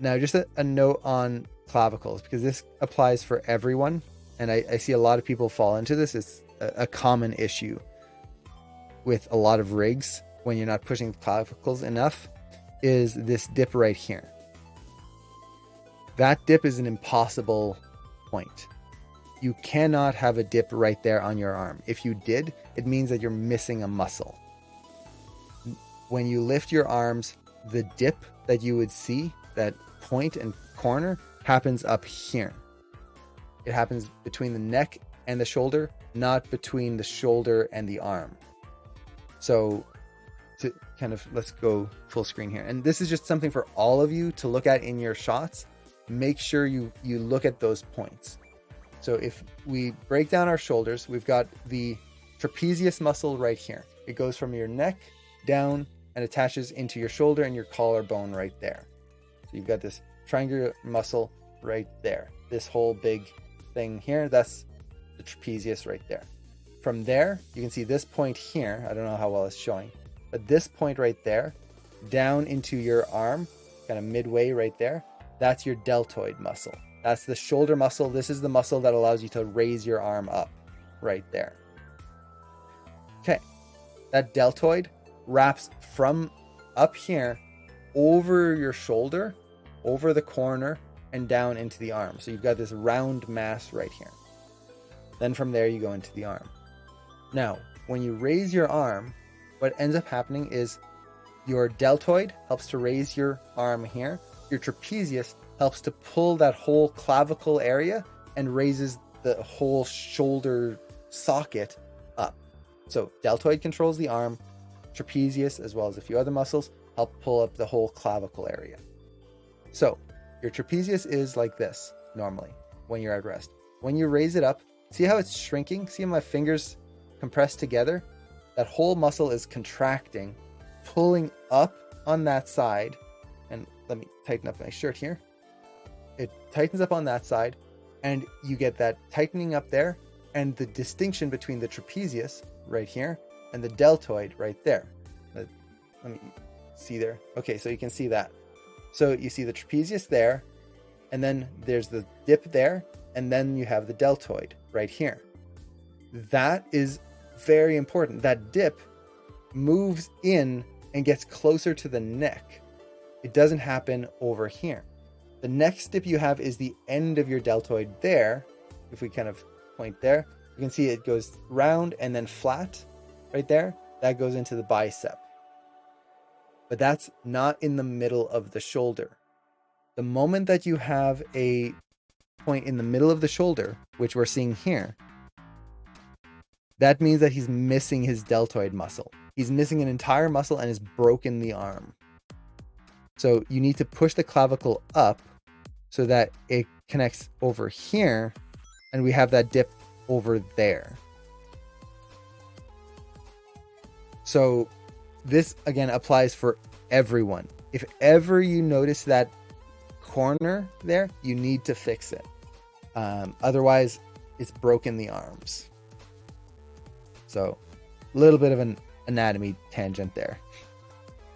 Now, just a note on clavicles, because this applies for everyone, and I see a lot of people fall into this. It's a common issue with a lot of rigs when you're not pushing the clavicles enough, is this dip right here. That dip is an impossible point. You cannot have a dip right there on your arm. If you did, it means that you're missing a muscle. When you lift your arms, the dip that you would see, that point and corner, happens up here. It happens between the neck and the shoulder, not between the shoulder and the arm. So to kind of, let's go full screen here. And this is just something for all of you to look at in your shots. Make sure you look at those points. So if we break down our shoulders, we've got the trapezius muscle right here. It goes from your neck down and attaches into your shoulder and your collarbone right there. So you've got this triangular muscle right there. This whole big thing here, that's the trapezius right there. From there, you can see this point here. I don't know how well it's showing, but this point right there, down into your arm, kind of midway right there, that's your deltoid muscle. That's the shoulder muscle. This is the muscle that allows you to raise your arm up right there. Okay, that deltoid wraps from up here over your shoulder, over the corner, and down into the arm. So you've got this round mass right here. Then from there, you go into the arm. Now, when you raise your arm, what ends up happening is your deltoid helps to raise your arm here. Your trapezius helps to pull that whole clavicle area and raises the whole shoulder socket up. So deltoid controls the arm, trapezius, as well as a few other muscles, help pull up the whole clavicle area. So your trapezius is like this normally when you're at rest. When you raise it up, see how it's shrinking? See how my fingers compressed together? That whole muscle is contracting, pulling up on that side. And let me tighten up my shirt here. It tightens up on that side, and you get that tightening up there, and the distinction between the trapezius right here and the deltoid right there. Let me see there. Okay, so you can see that. So you see the trapezius there, and then there's the dip there, and then you have the deltoid right here. That is very important. That dip moves in and gets closer to the neck. It doesn't happen over here. The next dip you have is the end of your deltoid there. If we kind of point there, you can see it goes round and then flat right there. That goes into the bicep. But that's not in the middle of the shoulder. The moment that you have a point in the middle of the shoulder, which we're seeing here, that means that he's missing his deltoid muscle. He's missing an entire muscle and has broken the arm. So you need to push the clavicle up so that it connects over here, and we have that dip over there. So this again applies for everyone. If ever you notice that corner there, you need to fix it. Otherwise, it's broken the arms. So a little bit of an anatomy tangent there.